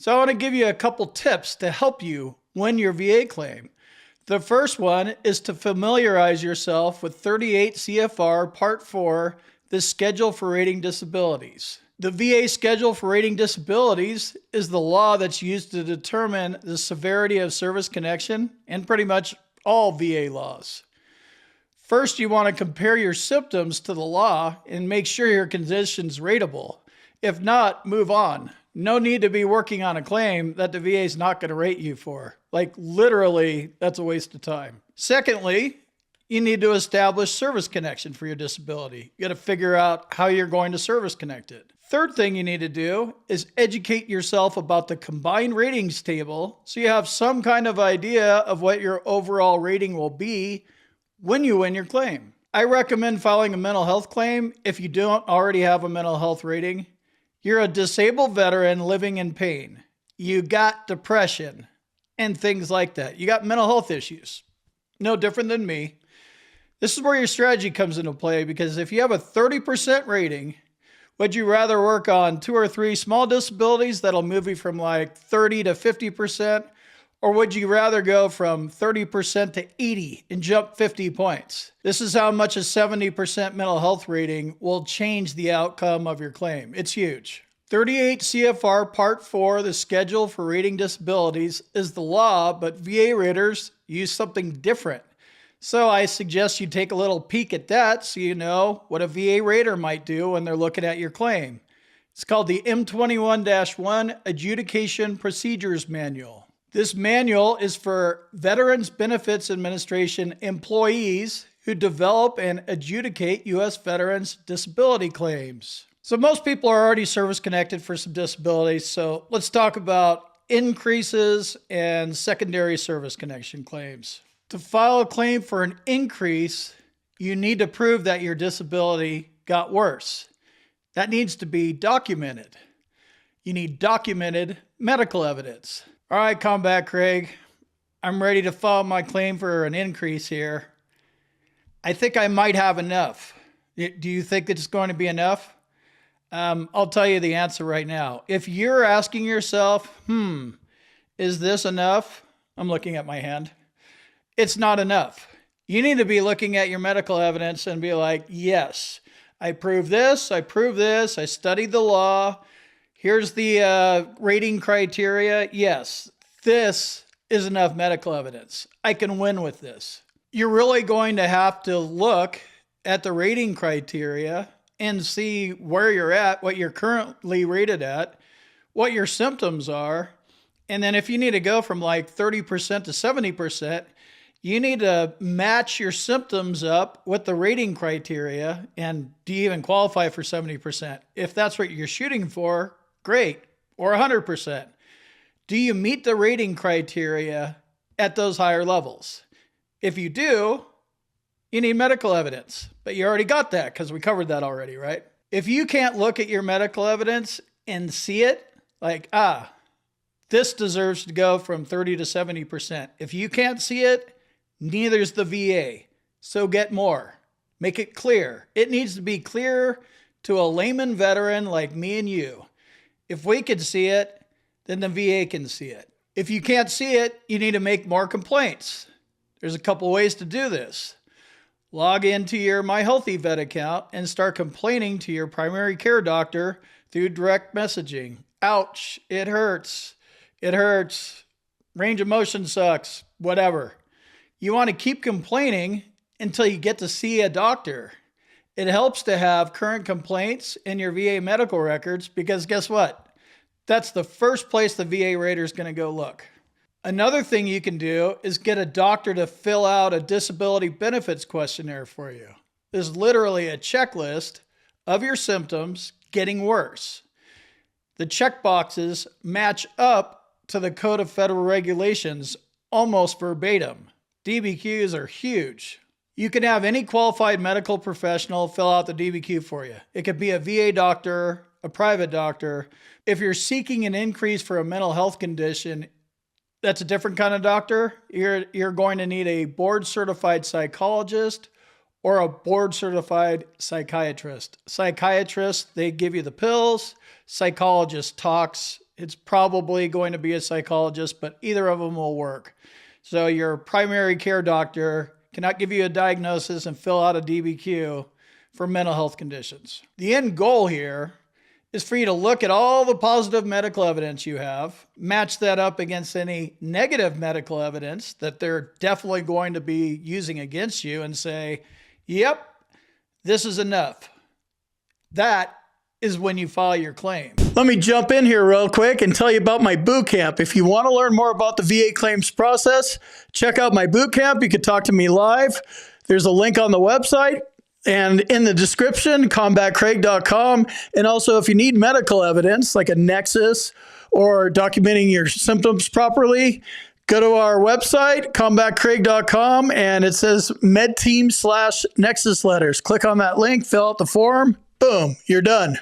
So I want to give you a couple tips to help you win your VA claim. The first one is to familiarize yourself with 38 CFR Part 4, the Schedule for Rating Disabilities. The VA Schedule for Rating Disabilities is the law that's used to determine the severity of service connection in pretty much all VA laws. First, you want to compare your symptoms to the law and make sure your condition's rateable. If not, move on. No need to be working on a claim that the VA is not going to rate you for. Like literally, that's a waste of time. Secondly, you need to establish service connection for your disability. You got to figure out how you're going to service connect it. Third thing you need to do is educate yourself about the combined ratings table so you have some kind of idea of what your overall rating will be when you win your claim. I recommend filing a mental health claim if you don't already have a mental health rating. You're a disabled veteran living in pain. You got depression and things like that. You got mental health issues. No different than me. This is where your strategy comes into play, because if you have a 30% rating, would you rather work on 2 or 3 small disabilities that'll move you from like 30 to 50%? Or would you rather go from 30% to 80 and jump 50 points? This is how much a 70% mental health rating will change the outcome of your claim. It's huge. 38 CFR Part 4, the Schedule for Rating Disabilities, is the law, but VA raters use something different. So I suggest you take a little peek at that so you know what a VA rater might do when they're looking at your claim. It's called the M21-1 Adjudication Procedures Manual. This manual is for Veterans Benefits Administration employees who develop and adjudicate U.S. veterans' disability claims. So most people are already service-connected for some disabilities, so let's talk about increases and secondary service connection claims. To file a claim for an increase, you need to prove that your disability got worse. That needs to be documented. You need documented medical evidence. All right, Combat Craig, I'm ready to file my claim for an increase here. I think I might have enough. Do you think it's going to be enough? I'll tell you the answer right now. If you're asking yourself, is this enough? I'm looking at my hand. It's not enough. You need to be looking at your medical evidence and be like, yes, I proved this, I studied the law. Here's the rating criteria. Yes, this is enough medical evidence. I can win with this. You're really going to have to look at the rating criteria and see where you're at, what you're currently rated at, what your symptoms are. And then if you need to go from like 30% to 70%, you need to match your symptoms up with the rating criteria. And do you even qualify for 70%? If that's what you're shooting for, great. Or 100%. Do you meet the rating criteria at those higher levels? If you do, you need medical evidence. But you already got that because we covered that already, right? If you can't look at your medical evidence and see it, like, this deserves to go from 30 to 70%. If you can't see it, neither's the VA. So get more. Make it clear. It needs to be clear to a layman veteran like me and you. If we can see it, then the VA can see it. If you can't see it, you need to make more complaints. There's a couple ways to do this. Log into your My Healthy Vet account and start complaining to your primary care doctor through direct messaging. Ouch, it hurts. It hurts. Range of motion sucks. Whatever. You want to keep complaining until you get to see a doctor. It helps to have current complaints in your VA medical records because guess what? That's the first place the VA rater is going to go look. Another thing you can do is get a doctor to fill out a disability benefits questionnaire for you. There's literally a checklist of your symptoms getting worse. The checkboxes match up to the Code of Federal Regulations almost verbatim. DBQs are huge. You can have any qualified medical professional fill out the DBQ for you. It could be a VA doctor, a private doctor. If you're seeking an increase for a mental health condition, that's a different kind of doctor. You're going to need a board-certified psychologist or a board-certified psychiatrist. Psychiatrists, they give you the pills. Psychologist talks it's probably going to be a psychologist, but either of them will work. So your primary care doctor cannot give you a diagnosis and fill out a DBQ for mental health conditions. The end goal here is for you to look at all the positive medical evidence you have, match that up against any negative medical evidence that they're definitely going to be using against you, and say, yep, this is enough. That is when you file your claim. Let me jump in here real quick and tell you about my boot camp. If you want to learn more about the VA claims process, check out my boot camp. You can talk to me live. There's a link on the website. And in the description, combatcraig.com. And also, if you need medical evidence, like a nexus or documenting your symptoms properly, go to our website, combatcraig.com, and it says medteam/nexus letters. Click on that link, fill out the form, boom, you're done.